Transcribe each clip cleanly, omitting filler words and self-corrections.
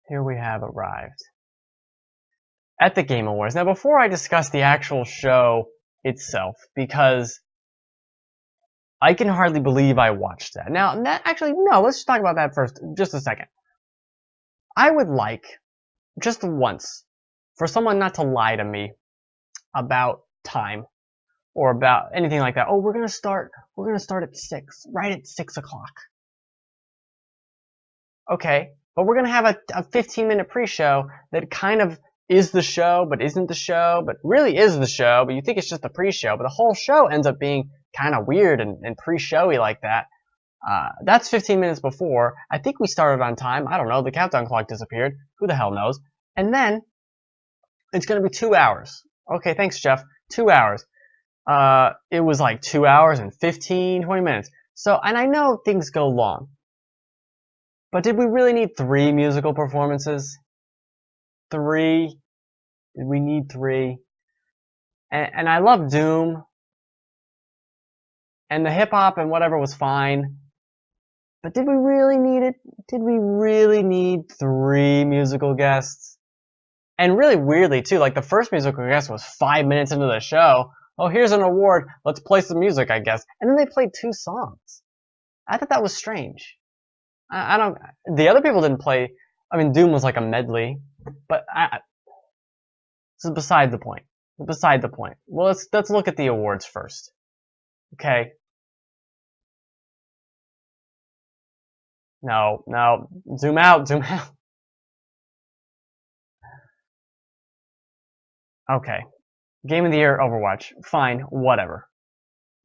here we have arrived at the Game Awards. Now, before I discuss the actual show itself, because I can hardly believe I watched that. Now, no, let's just talk about that first, just a second. I would like, just once, for someone not to lie to me about time or about anything like that. Oh, we're gonna start at 6, right at 6 o'clock. Okay, but we're gonna have a 15-minute pre-show that kind of is the show, but isn't the show, but really is the show, but you think it's just the pre-show, but the whole show ends up being kind of weird and pre-showy like that. That's 15 minutes before. I think we started on time. I don't know. The countdown clock disappeared. Who the hell knows? And then it's going to be 2 hours. Okay, thanks, Jeff. 2 hours. It was like 2 hours and 15, 20 minutes. So, and I know things go long. But did we really need 3 musical performances? 3? Did we need 3? And I love Doom. And the hip-hop and whatever was fine. But did we really need it? Did we really need 3 musical guests? And really weirdly, too, like the first musical guest was 5 minutes into the show. Oh, here's an award. Let's play some music, I guess. And then they played 2 songs. I thought that was strange. I don't... The other people didn't play... I mean, Doom was like a medley. But this is beside the point. Beside the point. Well, let's look at the awards first. Okay. No. Zoom out. Okay. Game of the Year, Overwatch. Fine, whatever.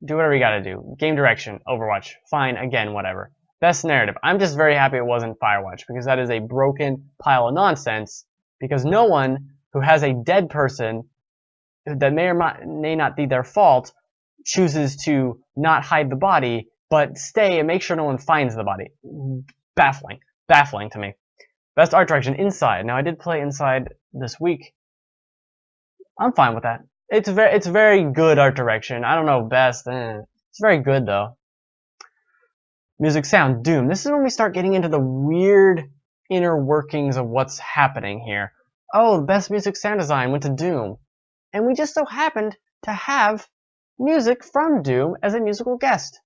Do whatever you gotta do. Game Direction, Overwatch. Fine, again, whatever. Best Narrative. I'm just very happy it wasn't Firewatch, because that is a broken pile of nonsense, because no one who has a dead person that may or may not be their fault chooses to not hide the body, but stay and make sure no one finds the body. Baffling to me. Best Art Direction, Inside. Now, I did play Inside this week. I'm fine with that. It's very good art direction. I don't know best. It's very good though. Music sound, Doom. This is when we start getting into the weird inner workings of what's happening here. Oh, the best music sound design went to Doom. And we just so happened to have music from Doom as a musical guest.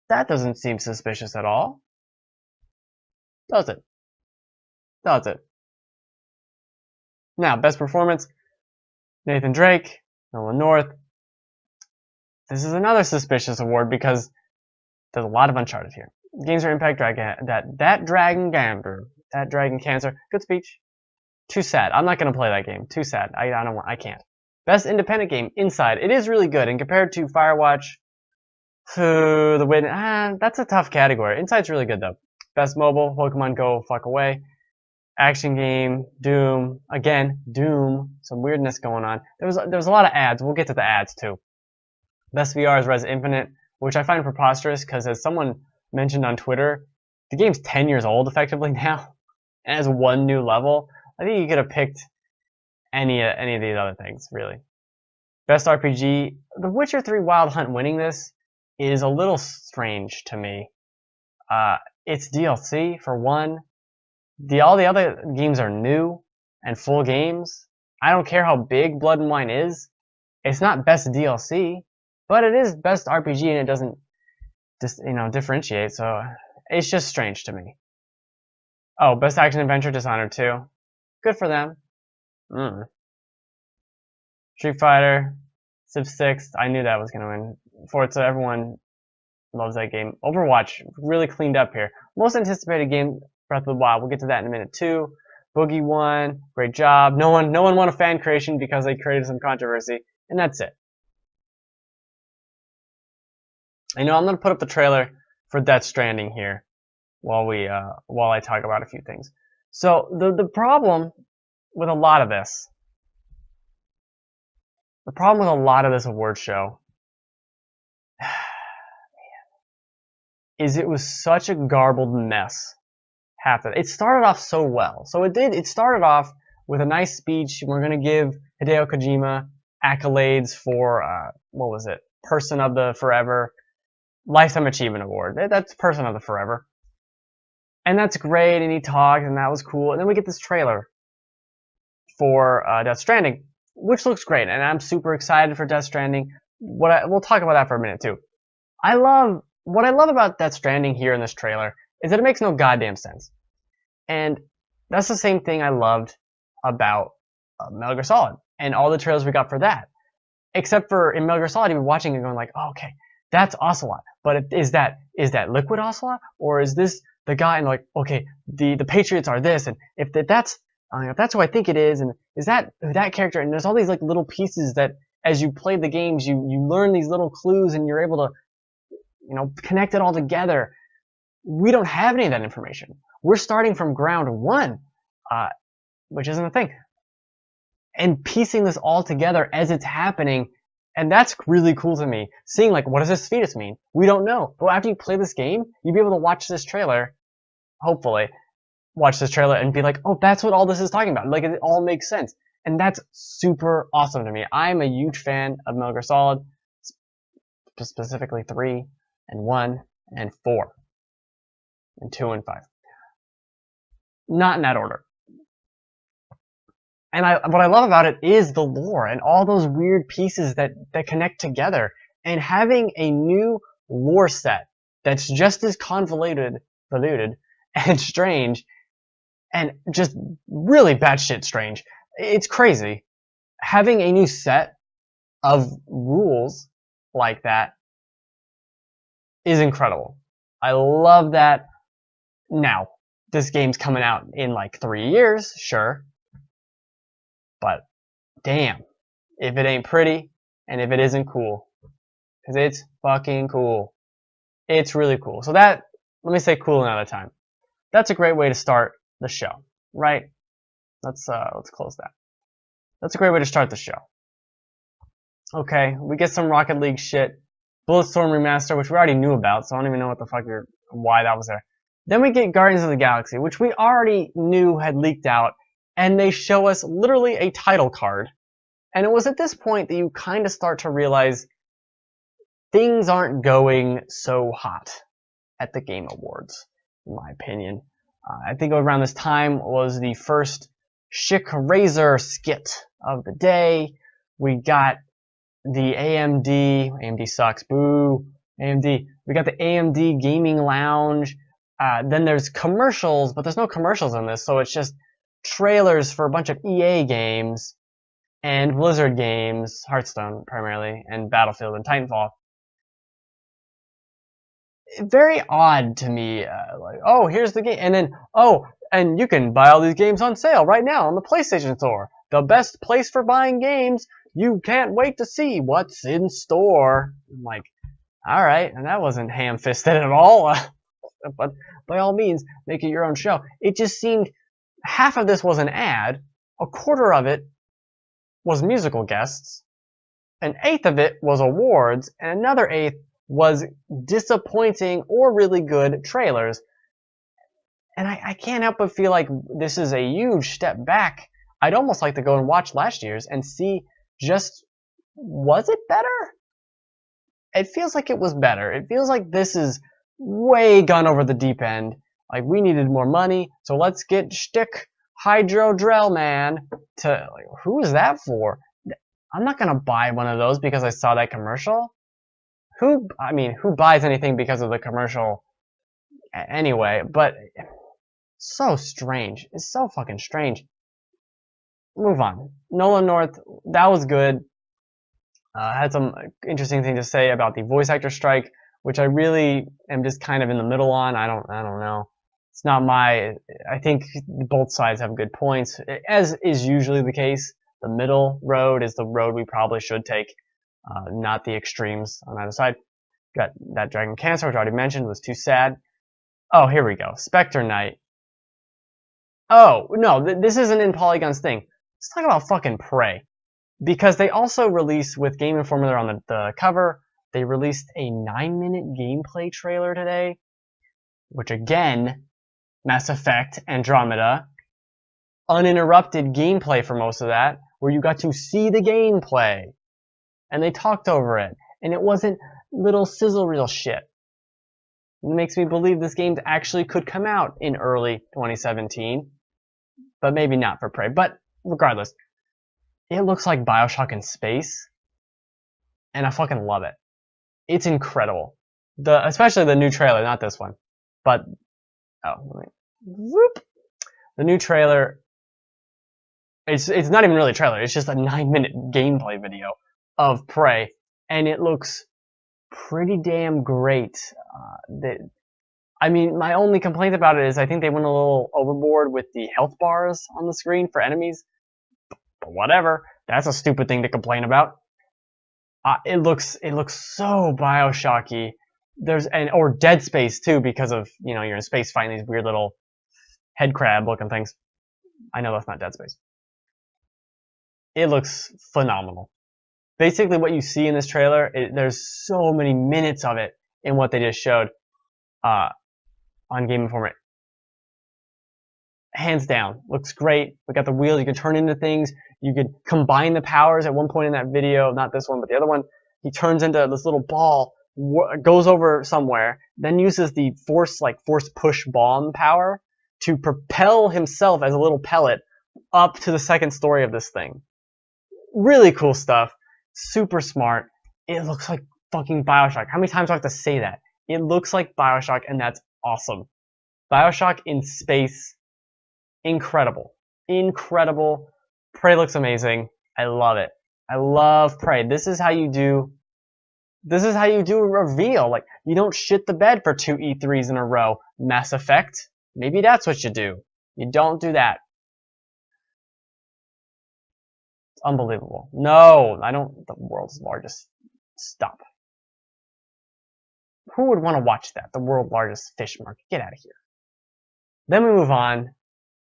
That doesn't seem suspicious at all. Does it? Does it? Now, best performance, Nathan Drake, Nolan North. This is another suspicious award because there's a lot of Uncharted here. Games for Impact, that Dragon Cancer. Good speech. Too sad. I'm not gonna play that game. Too sad. I can't. Best independent game, Inside. It is really good, and compared to Firewatch, The Win, that's a tough category. Inside's really good though. Best mobile, Pokemon Go, fuck away. Action game, Doom, again, Doom, some weirdness going on. There was a lot of ads. We'll get to the ads too. Best VR is Res Infinite, which I find preposterous because, as someone mentioned on Twitter, the game's 10 years old effectively now, and has 1 new level. I think you could have picked any of these other things, really. Best RPG, The Witcher 3 Wild Hunt winning this is a little strange to me. It's DLC for one. All the other games are new and full games. I don't care how big Blood and Wine is. It's not best DLC, but it is best RPG, and it doesn't differentiate. So it's just strange to me. Oh, best action adventure, Dishonored 2. Good for them. Street Fighter, Civ 6. I knew that was gonna win. Forza, everyone loves that game. Overwatch, really cleaned up here. Most anticipated game, Breath of the Wild. We'll get to that in a minute too. Boogie won. Great job. No one won a fan creation because they created some controversy, and that's it. I'm gonna put up the trailer for Death Stranding here while I talk about a few things. So the problem with a lot of this, award show, is it was such a garbled mess. It started off so well. So it started off with a nice speech. We're going to give Hideo Kojima accolades for, what was it? Person of the Forever. Lifetime Achievement Award. That's Person of the Forever. And that's great, and he talked, and that was cool. And then we get this trailer for Death Stranding, which looks great, and I'm super excited for Death Stranding. We'll talk about that for a minute too. What I love about Death Stranding here in this trailer is that it makes no goddamn sense, and that's the same thing I loved about Metal Gear Solid and all the trailers we got for that. Except for in Metal Gear Solid, you'd be watching and going like, oh, okay, that's Ocelot, but is that Liquid Ocelot, or is this the guy? And like, okay, the Patriots are this, and if that's who I think it is, and is that character? And there's all these like little pieces that as you play the games, you learn these little clues, and you're able to connect it all together. We don't have any of that information. We're starting from ground one, which isn't a thing, and piecing this all together as it's happening. And that's really cool to me. Seeing like, what does this fetus mean? We don't know. But after you play this game, you'll be able to watch this trailer, hopefully, watch this trailer and be like, oh, that's what all this is talking about. Like, it all makes sense. And that's super awesome to me. I'm a huge fan of Metal Gear Solid, specifically 3 and 1 and 4 and 2 and 5. Not in that order. And what I love about it is the lore and all those weird pieces that connect together. And having a new lore set that's just as convoluted and strange and just really batshit strange. It's crazy. Having a new set of rules like that is incredible. I love that. Now, this game's coming out in like 3 years, sure. But damn, if it ain't pretty and if it isn't cool, because it's fucking cool. It's really cool. So let me say cool another time. That's a great way to start the show, right? Let's close that. That's a great way to start the show. Okay, we get some Rocket League shit, Bulletstorm remaster, which we already knew about, so I don't even know what the fuck why that was there. Then we get Guardians of the Galaxy, which we already knew had leaked out. And they show us literally a title card. And it was at this point that you kind of start to realize things aren't going so hot at the Game Awards, in my opinion. I think around this time was the first Schick Razor skit of the day. We got the AMD sucks, boo, AMD. We got the AMD Gaming Lounge. Then there's commercials, but there's no commercials in this, so it's just trailers for a bunch of EA games and Blizzard games, Hearthstone primarily, and Battlefield and Titanfall. Very odd to me, like, oh, here's the game, and then, oh, and you can buy all these games on sale right now on the PlayStation Store. The best place for buying games. You can't wait to see what's in store. I'm like, alright, and that wasn't ham-fisted at all, but by all means, make it your own show. It just seemed half of this was an ad, a quarter of it was musical guests, an eighth of it was awards, and another eighth was disappointing or really good trailers. And I can't help but feel like this is a huge step back. I'd almost like to go and watch last year's and see just, was it better? It feels like it was better. It feels like this is way gone over the deep end. Like, we needed more money, so let's get Shtick Hydro-Drell Man to, like, who is that for? I'm not gonna buy one of those because I saw that commercial. Who buys anything because of the commercial anyway? But, so strange. It's so fucking strange. Move on. Nolan North, that was good. Had some interesting thing to say about the voice actor strike, which I really am just kind of in the middle on. I don't know. It's not my, I think both sides have good points. As is usually the case, the middle road is the road we probably should take, not the extremes on either side. Got that Dragon Cancer, which I already mentioned, was too sad. Oh, here we go. Spectre Knight. Oh, no, this isn't in Polygon's thing. Let's talk about fucking Prey. Because they also released, with Game Informer there on the cover, they released a 9-minute gameplay trailer today, which again, Mass Effect Andromeda, uninterrupted gameplay for most of that, where you got to see the gameplay, and they talked over it, and it wasn't little sizzle reel shit. makes me believe this game actually could come out in early 2017, but maybe not for Prey. But regardless, it looks like BioShock in space, and I fucking love it. It's incredible. Especially the new trailer, not this one, but whoop. The new trailer. It's not even really a trailer. It's just a 9-minute gameplay video of Prey, and it looks pretty damn great. I mean, my only complaint about it is I think they went a little overboard with the health bars on the screen for enemies. But whatever. That's a stupid thing to complain about. It looks so BioShocky. Or Dead Space too, because of, you're in space fighting these weird little head crab looking things. I know that's not Dead Space. It looks phenomenal. Basically, what you see in this trailer, there's so many minutes of it in what they just showed on Game Informer. Hands down, looks great. We got the wheels, you can turn into things. You could combine the powers at one point in that video, not this one, but the other one. He turns into this little ball, goes over somewhere, then uses the force push bomb power to propel himself as a little pellet up to the second story of this thing. Really cool stuff. Super smart. It looks like fucking BioShock. How many times do I have to say that? It looks like BioShock, and that's awesome. BioShock in space. Incredible. Incredible. Prey looks amazing. I love it. I love Prey. This is how you do a reveal. Like, you don't shit the bed for 2 E3s in a row. Mass Effect. Maybe that's what you do. You don't do that. It's unbelievable. No, I don't. The world's largest. Stop. Who would want to watch that? The world's largest fish market. Get out of here. Then we move on.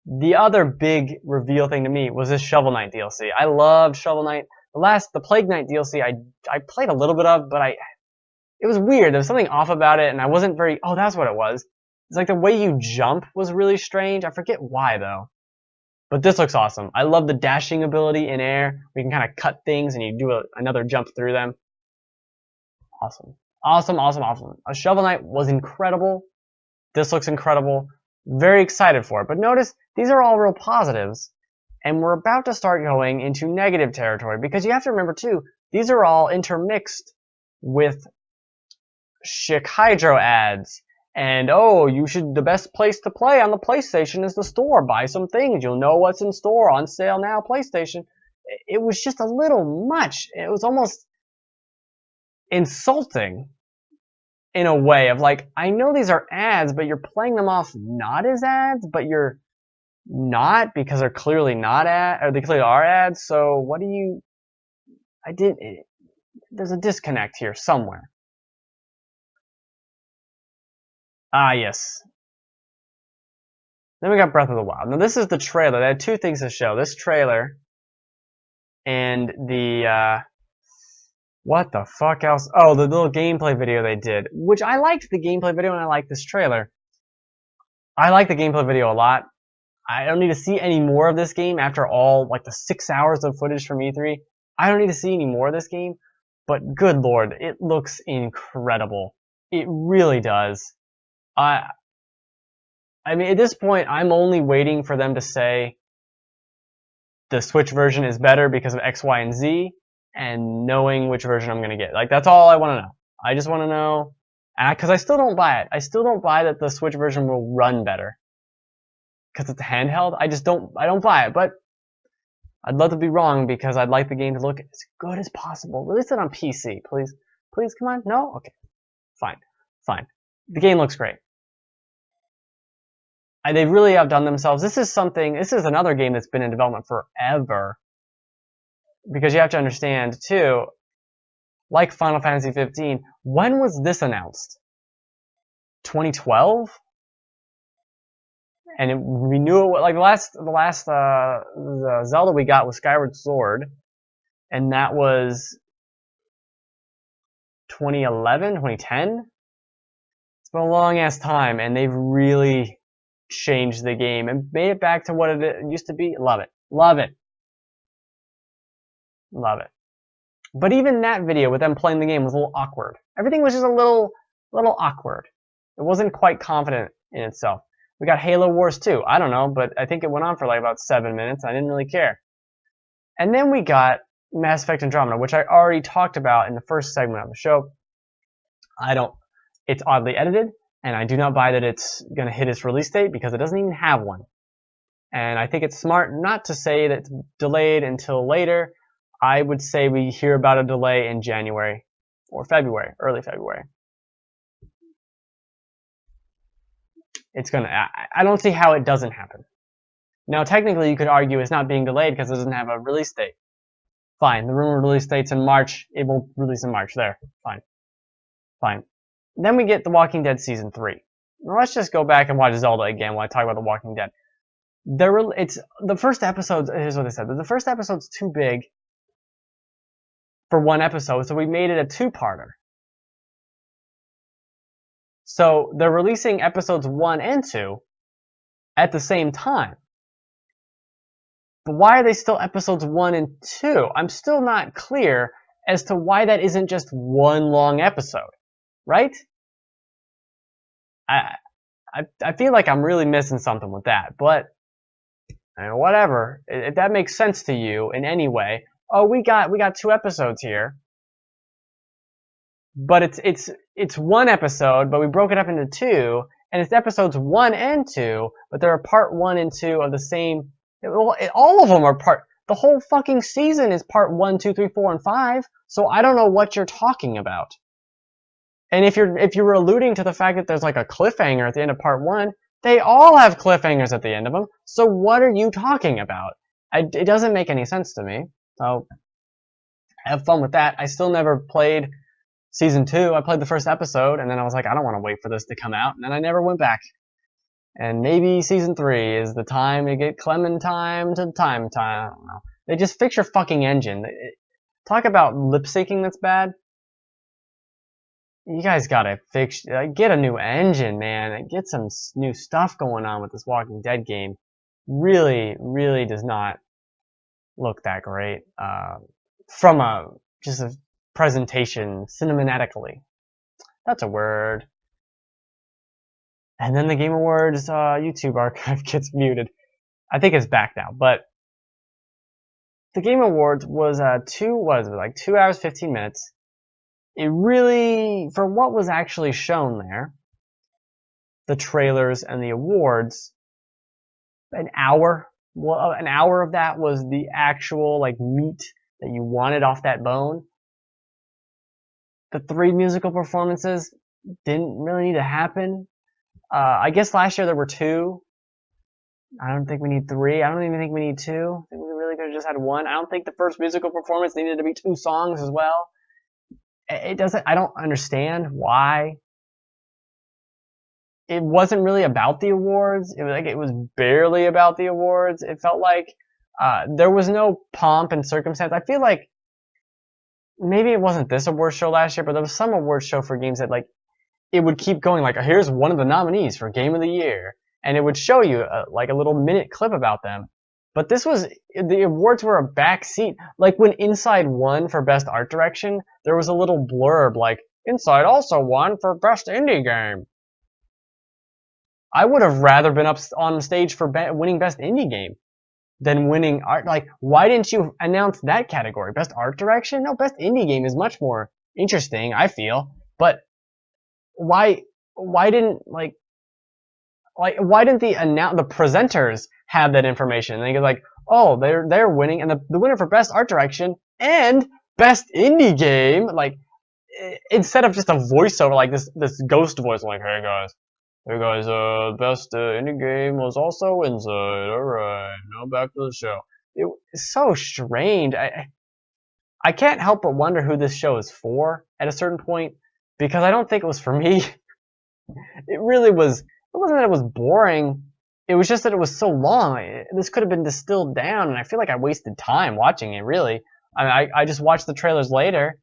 The other big reveal thing to me was this Shovel Knight DLC. I loved Shovel Knight. The Plague Knight DLC I played a little bit of, but it was weird. There was something off about it, and I wasn't very. Oh, that's what it was. It's like the way you jump was really strange. I forget why though. But this looks awesome. I love the dashing ability in air. We can kind of cut things, and you do another jump through them. Awesome. Awesome, awesome, awesome. A Shovel Knight was incredible. This looks incredible. Very excited for it. But notice, these are all real positives. And we're about to start going into negative territory. Because you have to remember, too, these are all intermixed with Chic Hydro ads. And, the best place to play on the PlayStation is the store. Buy some things. You'll know what's in store. On sale now, PlayStation. It was just a little much. It was almost insulting in a way of like, I know these are ads, but you're playing them off not as ads, but you're not, because they're clearly not they clearly are ads. So what do you? There's a disconnect here somewhere. Ah, yes. Then we got Breath of the Wild. Now this is the trailer. They had two things to show. This trailer and the what the fuck else? Oh, the little gameplay video they did, which I liked the gameplay video and I liked this trailer. I like the gameplay video a lot. I don't need to see any more of this game after all, like the 6 hours of footage from E3. I don't need to see any more of this game, but good lord, it looks incredible. It really does. I mean, at this point, I'm only waiting for them to say the Switch version is better because of X, Y, and Z, and knowing which version I'm going to get. Like, that's all I want to know. I just want to know, because I still don't buy it. I still don't buy that the Switch version will run better. Because it's handheld, I don't buy it, but I'd love to be wrong because I'd like the game to look as good as possible. Release it on PC, please. Please, come on. No? Okay. Fine. Fine. The game looks great. They really outdone themselves. This is another game that's been in development forever. Because you have to understand, too, like Final Fantasy 15, when was this announced? 2012? And we knew it, like the last Zelda we got was Skyward Sword, and that was 2011, 2010. It's been a long ass time, and they've really changed the game and made it back to what it used to be. Love it, love it, love it. But even that video with them playing the game was a little awkward. Everything was just a little awkward. It wasn't quite confident in itself. We got Halo Wars 2. I don't know, but I think it went on for like about 7 minutes. I didn't really care. And then we got Mass Effect Andromeda, which I already talked about in the first segment of the show. It's oddly edited, and I do not buy that it's going to hit its release date because it doesn't even have one. And I think it's smart not to say that it's delayed until later. I would say we hear about a delay in January or February, early February. I don't see how it doesn't happen. Now, technically, you could argue it's not being delayed because it doesn't have a release date. Fine, the rumored release date's in March. It will release in March. There, fine. Then we get The Walking Dead Season 3. Now, let's just go back and watch Zelda again while I talk about The Walking Dead. The first episode, here's what they said. The first episode's too big for one episode, so we made it a two-parter. So they're releasing episodes 1 and 2 at the same time. But why are they still episodes 1 and 2? I'm still not clear as to why that isn't just one long episode, right? I feel like I'm really missing something with that, but whatever. If that makes sense to you in any way, oh, we got 2 episodes here, but it's one episode, but we broke it up into 2, and it's episodes 1 and 2, but they're part 1 and 2 of the same. All of them are part. The whole fucking season is part 1, 2, 3, 4, and 5. So I don't know what you're talking about. And if you were alluding to the fact that there's like a cliffhanger at the end of part 1, they all have cliffhangers at the end of them. So what are you talking about? It doesn't make any sense to me. So have fun with that. I still never played season 2. I played the first episode, and then I was like, I don't want to wait for this to come out, and then I never went back. And maybe season 3 is the time to get Clementine to time. I don't know. They just fix your fucking engine. Talk about lip syncing that's bad. You guys gotta get a new engine, man. Get some new stuff going on with this Walking Dead game. Really, really does not look that great. From just a presentation, cinematically. That's a word. And then the Game Awards YouTube archive gets muted. I think it's back now, but the Game Awards was 2 hours 15 minutes. It really, for what was actually shown there, the trailers and the awards, an hour of that was the actual meat that you wanted off that bone. The 3 musical performances didn't really need to happen. I guess last year there were 2. I don't think we need 3. I don't even think we need 2. I think we really could have just had 1. I don't think the first musical performance needed to be 2 songs as well. I don't understand why. It wasn't really about the awards. It was barely about the awards. It felt like there was no pomp and circumstance. I feel like maybe it wasn't this award show last year, but there was some award show for games that it would keep going here's one of the nominees for Game of the Year, and it would show you a little minute clip about them. But the awards were a backseat. When Inside won for Best Art Direction, there was a little blurb Inside also won for Best Indie Game. I would have rather been up on stage for winning Best Indie Game than winning art. Why didn't you announce that category? Best Art Direction? No, Best Indie Game is much more interesting, I feel. But why didn't the presenters have that information? And they go oh, they're winning, and the winner for Best Art Direction and Best Indie Game, instead of just a voiceover this ghost voice hey guys, Best Indie Game was also Inside. All right, now back to the show. It's so strange. I can't help but wonder who this show is for at a certain point, because I don't think it was for me. It really was. It wasn't that it was boring. It was just that it was so long. This could have been distilled down, and I feel like I wasted time watching it, really. I just watched the trailers later,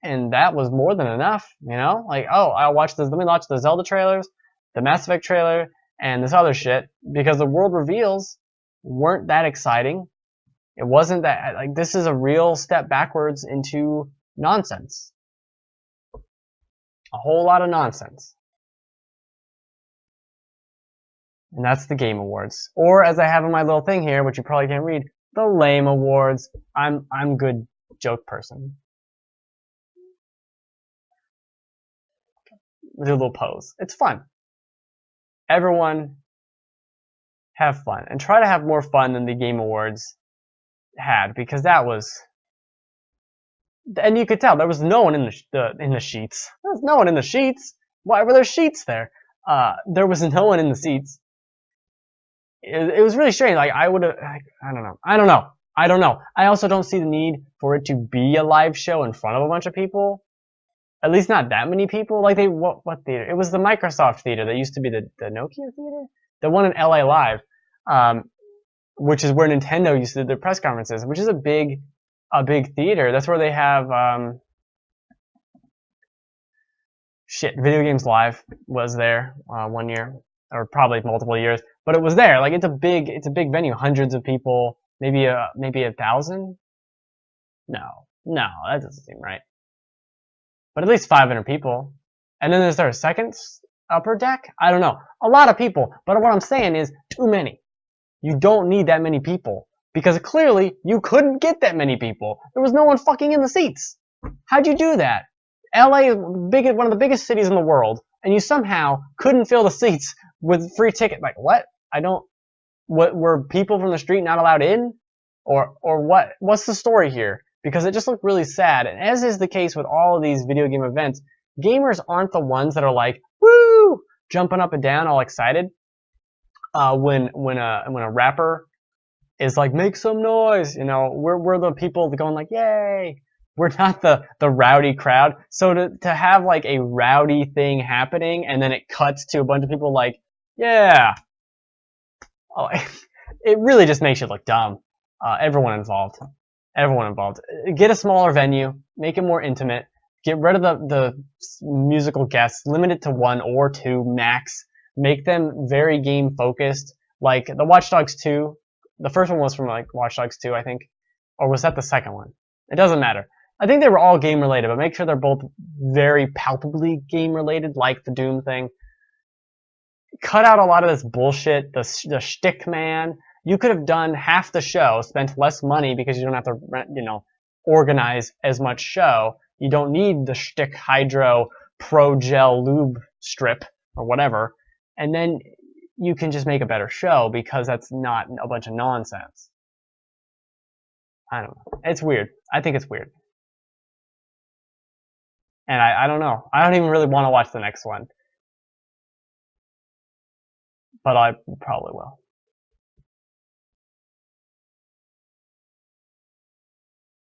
and that was more than enough, I'll watch this. Let me watch the Zelda trailers, the Mass Effect trailer, and this other shit, because the world reveals weren't that exciting. It wasn't that, this is a real step backwards into nonsense. A whole lot of nonsense. And that's the Game Awards. Or as I have in my little thing here, which you probably can't read, the Lame Awards. I'm good joke person. Do a little pose. It's fun. Everyone have fun. And try to have more fun than the Game Awards had, because that was... And you could tell there was no one in the sheets. There was no one in the sheets. Why were there sheets there? There was no one in the seats. It was really strange. Like, I would have... I don't know. I also don't see the need for it to be a live show in front of a bunch of people. At least not that many people. Like, what theater? It was the Microsoft theater that used to be the Nokia theater? The one in LA Live. Which is where Nintendo used to do their press conferences, which is a big theater. That's where they have, Video Games Live was there, 1 year, or probably multiple years, but it was there. Like, it's a big venue, hundreds of people, maybe 1,000? No, that doesn't seem right. But at least 500 people. And then is there a second upper deck? I don't know. A lot of people, but what I'm saying is too many. You don't need that many people, because clearly you couldn't get that many people. There was no one fucking in the seats. How'd you do that? LA is one of the biggest cities in the world, and you somehow couldn't fill the seats with free ticket. Like, what? What, were people from the street not allowed in? Or what? What's the story here? Because it just looked really sad. And as is the case with all of these video game events, gamers aren't the ones that are like, woo, jumping up and down all excited. When a rapper is like, make some noise, you know, we're the people going like, yay. We're not the rowdy crowd. So to have like a rowdy thing happening and then it cuts to a bunch of people like, yeah. Oh, it really just makes you look dumb. Everyone involved. Get a smaller venue, make it more intimate, get rid of the musical guests, limit it to 1 or 2 max. Make them very game focused, like the Watch Dogs 2. The first one was from like Watch Dogs 2, I think, or was that the second one? It doesn't matter. I think they were all game related, but make sure they're both very palpably game related, like the Doom thing. Cut out a lot of this bullshit, the shtick man. You could have done half the show, spent less money because you don't have to, you know, organize as much show. You don't need the shtick hydro pro gel lube strip or whatever. And then you can just make a better show, because that's not a bunch of nonsense. I don't know. It's weird. I think it's weird. And I don't know. I don't even really want to watch the next one. But I probably will.